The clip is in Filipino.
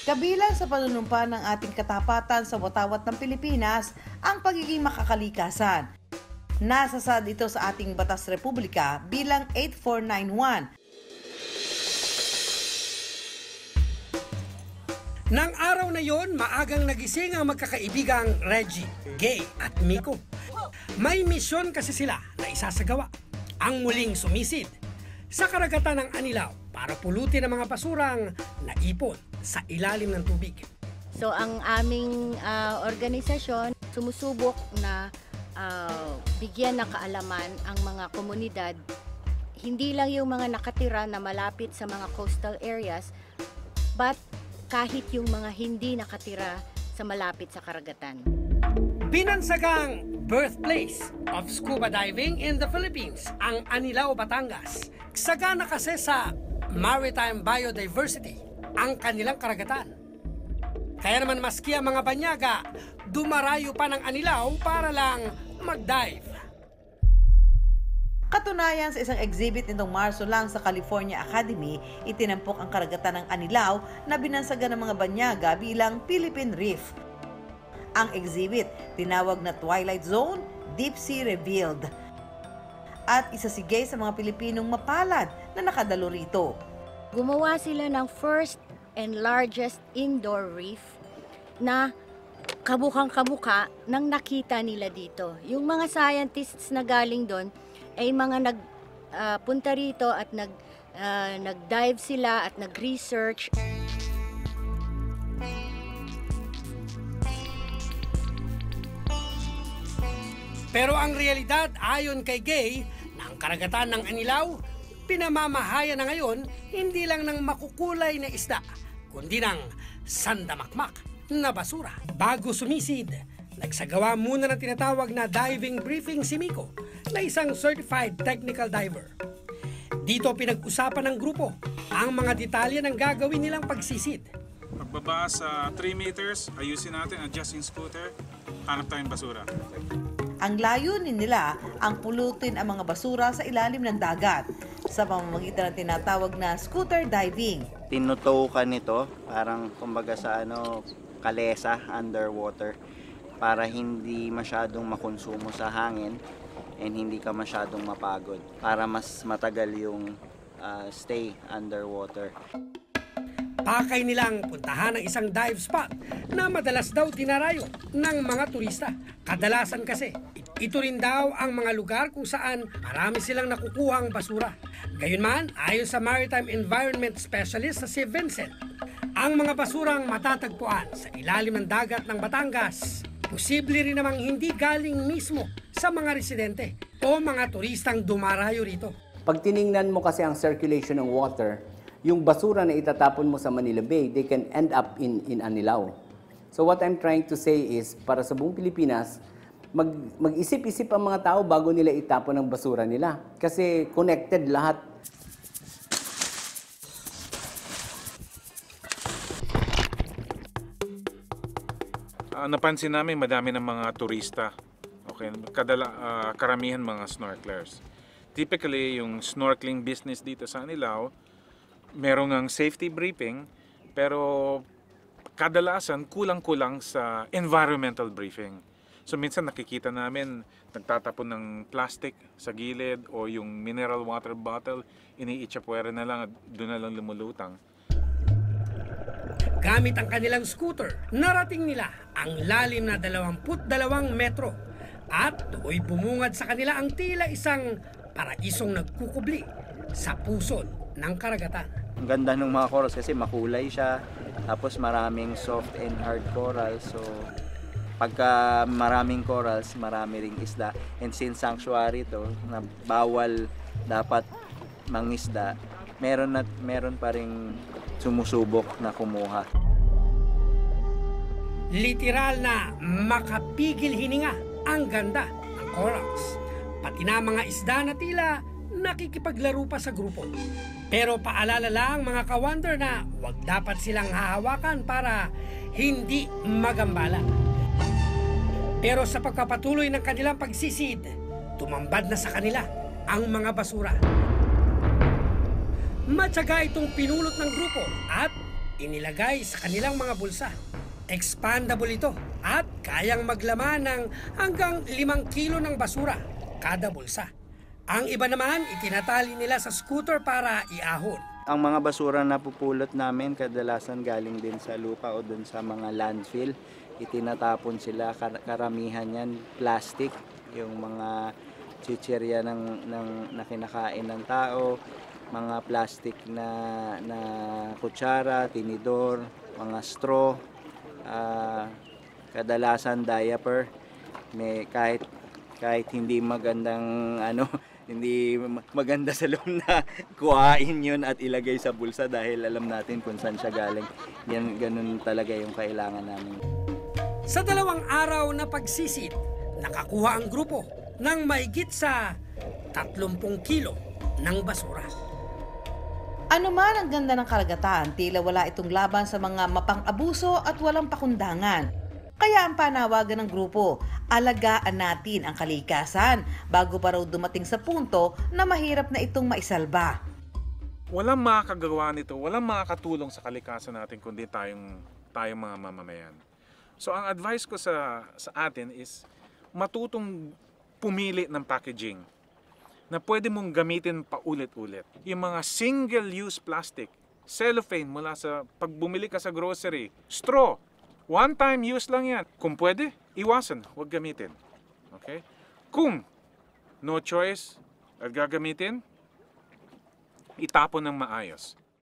Kabilang sa panunumpa ng ating katapatan sa watawat ng Pilipinas ang pagiging makakalikasan. Nasasad ito sa ating Batas Republika bilang 8491. Nang araw na yon, maagang nagising ang magkakaibigang Reggie, Gay at Miko. May misyon kasi sila na isasagawa, ang muling sumisid sa karagatan ng Anilao para pulutin ang mga basurang naipon sa ilalim ng tubig. So ang aming organisasyon sumusubok na bigyan ng kaalaman ang mga komunidad, hindi lang yung mga nakatira na malapit sa mga coastal areas, but kahit yung mga hindi nakatira sa malapit sa karagatan. Binansagang birthplace of scuba diving in the Philippines, ang Anilao, Batangas. Sagana kasi sa maritime biodiversity ang kanilang karagatan. Kaya naman maski ang mga banyaga, dumarayo pa ng Anilao para lang mag-dive. Katunayan, sa isang exhibit nitong Marso lang sa California Academy, itinampok ang karagatan ng Anilao na binansagan ng mga banyaga bilang Philippine Reef. Ang exhibit, tinawag na Twilight Zone, Deep Sea Revealed. At isa si Gay sa mga Pilipinong mapalad na nakadalo rito. Gumawa sila ng first and largest indoor reef na kabukhang-kabuka ng nakita nila dito. Yung mga scientists na galing doon ay mga nagpunta rito at nag-dive sila at nag-research. Pero ang realidad ayon kay Gay, ng karagatan ng Anilao, pinamamahaya na ngayon hindi lang ng makukulay na isda, kundi ng sandamakmak na basura. Bago sumisid, nagsagawa muna ng tinatawag na diving briefing si Miko, na isang certified technical diver. Dito pinag-usapan ng grupo ang mga detalye ng gagawin nilang pagsisid. Pagbaba sa 3 meters, ayusin natin, adjusting scooter, hanap tayong basura. Ang layunin nila ang pulutin ang mga basura sa ilalim ng dagat sa pamamagitan ng tinatawag na scooter diving. Tinutukan nito, parang kumbaga sa kalesa underwater, para hindi masyadong makonsumo sa hangin and hindi ka masyadong mapagod, para mas matagal yung stay underwater. Pakay nilang puntahan ang isang dive spot na madalas daw dinarayo ng mga turista. Kadalasan kasi, ito rin daw ang mga lugar kung saan marami silang nakukuhang basura. Gayunman, ayon sa Maritime Environment Specialist na si Vincent, ang mga basurang matatagpuan sa ilalim ng dagat ng Batangas, posible rin namang hindi galing mismo sa mga residente o mga turistang dumarayo rito. Pag tiningnan mo kasi ang circulation ng water, yung basura na itatapon mo sa Manila Bay, they can end up in Anilao. So what I'm trying to say is, para sa buong Pilipinas, mag-isip-isip ang mga tao bago nila itapon ang basura nila. Kasi connected lahat. Napansin namin madami ng mga turista. Okay, karamihan mga snorkelers. Typically, yung snorkeling business dito sa Anilao, merong ang safety briefing, pero kadalasan kulang-kulang sa environmental briefing. So minsan nakikita namin nagtatapon ng plastic sa gilid o yung mineral water bottle, iniitsapwera na lang at doon na lang lumulutang. Gamit ang kanilang scooter, narating nila ang lalim na 22 metro at tuloy bumungad sa kanila ang tila isang paraisong nagkukubli sa pusod ng karagatan. Ang ganda ng mga corals kasi makulay siya, tapos maraming soft and hard corals. So pagka maraming corals, marami ring isda. And since sanctuary to, na bawal dapat mangisda, meron pa ring sumusubok na kumuha. Literal na makapigil hininga ang ganda ng corals. Pati na mga isda na tila nakikipaglaro pa sa grupo. Pero paalala lang mga ka-wonder na huwag dapat silang hahawakan para hindi magambala. Pero sa pagpapatuloy ng kanilang pagsisid, tumambad na sa kanila ang mga basura. Matyaga itong pinulot ng grupo at inilagay sa kanilang mga bulsa. Expandable ito at kayang maglaman ng hanggang 5 kilo ng basura kada bulsa. Ang iba naman, itinatali nila sa scooter para iahon. Ang mga basura na pupulot namin kadalasan galing din sa lupa o dun sa mga landfill. Itinatapon sila, karamihan yan plastic, yung mga chichirya na kinakain ng tao, mga plastic na kutsara, tinidor, mga straw, kadalasan diaper, may kahit hindi magandang hindi maganda sa loob na kuhain yun at ilagay sa bulsa dahil alam natin kung saan siya galing. Yan, ganun talaga yung kailangan namin. Sa 2 araw na pagsisid, nakakuha ang grupo ng mahigit sa 30 kilo ng basura. Ano man ang ganda ng karagatan, tila wala itong laban sa mga mapang-abuso at walang pakundangan. Kaya ang panawagan ng grupo, alagaan natin ang kalikasan bago pa raw dumating sa punto na mahirap na itong maisalba. Walang makakagawa nito, walang makakatulong sa kalikasan natin kundi tayong mga mamamayan. So ang advice ko sa atin is matutong pumili ng packaging na pwede mong gamitin paulit-ulit. Yung mga single-use plastic, cellophane mula sa pag bumili ka sa grocery, straw, one-time use lang yan. Kung pwede, iwasan, huwag gamitin. Okay? Kung no choice at gagamitin, itapon ng maayos.